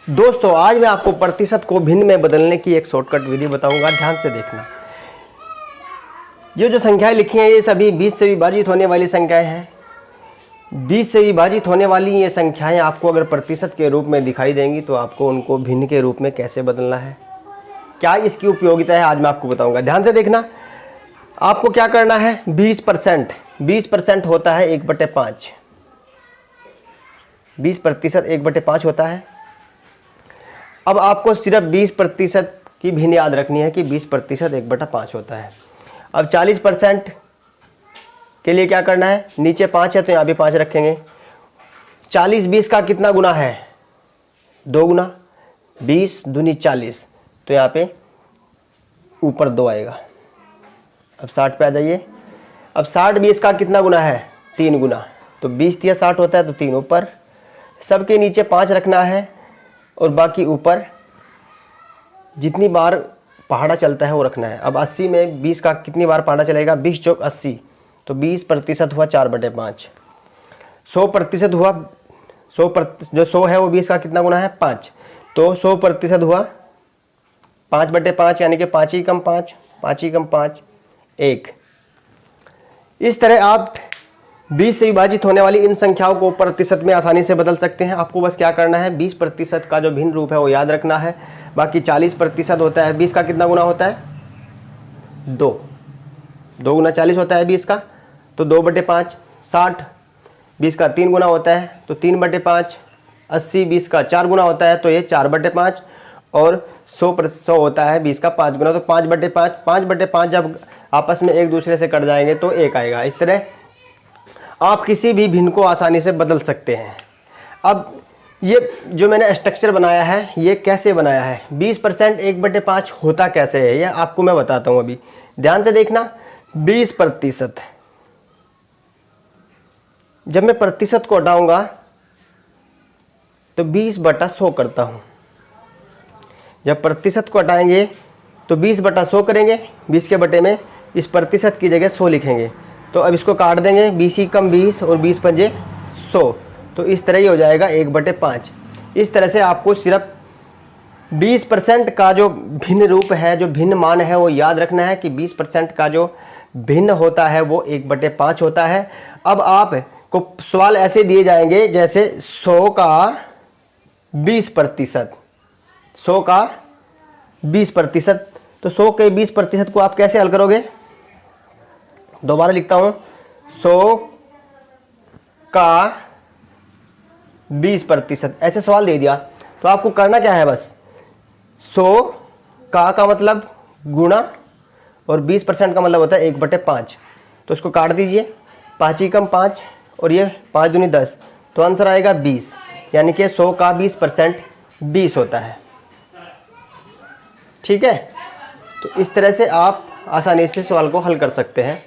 दोस्तों आज मैं आपको प्रतिशत को भिन्न में बदलने की एक शॉर्टकट विधि बताऊंगा, ध्यान से देखना। ये जो संख्याएं लिखी हैं ये सभी 20 से विभाजित होने वाली संख्याएं हैं। 20 से विभाजित होने वाली ये संख्याएं आपको अगर प्रतिशत के रूप में दिखाई देंगी तो आपको उनको भिन्न के रूप में कैसे बदलना है, क्या इसकी उपयोगिता है, आज मैं आपको बताऊंगा। ध्यान से देखना। आपको क्या करना है, 20% होता है 1/5। 20% 1/5 होता है। अब आपको सिर्फ 20% की भिन्न याद रखनी है कि 20% 1/5 होता है। अब 40% के लिए क्या करना है, नीचे 5 है तो यहाँ भी 5 रखेंगे। 40 20 का कितना गुना है, 2 गुना। 20 दूनी 40 तो यहाँ पे ऊपर 2 आएगा। अब 60 पे आ जाइए। अब 60 20 का कितना गुना है, 3 गुना। तो 20 3 60 होता है तो 3 ऊपर। सबके नीचे 5 रखना है और बाकी ऊपर जितनी बार पहाड़ा चलता है वो रखना है। अब 80 में 20 का कितनी बार पहाड़ा चलेगा, 20 चौक 80 तो 20% हुआ 4/5। 100% हुआ, जो 100 है वो 20 का कितना गुना है, 5। तो 100% हुआ 5/5 यानी कि 5 ही कम 5, 5 ही कम 5 1। इस तरह आप 20 से विभाजित होने वाली इन संख्याओं को प्रतिशत में आसानी से बदल सकते हैं। आपको बस क्या करना है, 20% का जो भिन्न रूप है वो याद रखना है। बाकी 40% होता है, 20 का कितना गुना होता है, 2। 2 गुना 40 होता है 20 का, तो 2/5। 60 20 का 3 गुना होता है तो 3/5। 80 20 का 4 गुना होता है तो ये 4/5। और 100 होता है 20 का 5 गुना तो 5/5। 5/5 जब आपस में एक दूसरे से कट जाएंगे तो 1 आएगा। इस तरह आप किसी भी भिन्न को आसानी से बदल सकते हैं। अब ये जो मैंने स्ट्रक्चर बनाया है ये कैसे बनाया है, 20% 1/5 होता कैसे है ये आपको मैं बताता हूँ अभी। ध्यान से देखना। 20%, जब मैं प्रतिशत को हटाऊंगा तो 20/100 करता हूँ। जब प्रतिशत को हटाएंगे तो 20/100 करेंगे। 20 के बटे में इस प्रतिशत की जगह 100 लिखेंगे। तो अब इसको काट देंगे, 20 ही कम 20 और 20 पंजे 100। तो इस तरह ही हो जाएगा 1/5। इस तरह से आपको सिर्फ 20% का जो भिन्न रूप है, जो भिन्न मान है वो याद रखना है कि 20% का जो भिन्न होता है वो 1/5 होता है। अब आपको सवाल ऐसे दिए जाएंगे जैसे 100 का 20%, 100 का 20%, तो 100 के 20% को आप कैसे हल करोगे, दोबारा लिखता हूं, 100 का 20%, ऐसे सवाल दे दिया तो आपको करना क्या है, बस 100 का मतलब गुणा और 20% का मतलब होता है 1/5। तो इसको काट दीजिए, 5 ही कम 5 और ये 5 दूनी 10 तो आंसर आएगा 20। यानी कि 100 का 20% 20 होता है। ठीक है, तो इस तरह से आप आसानी से सवाल को हल कर सकते हैं।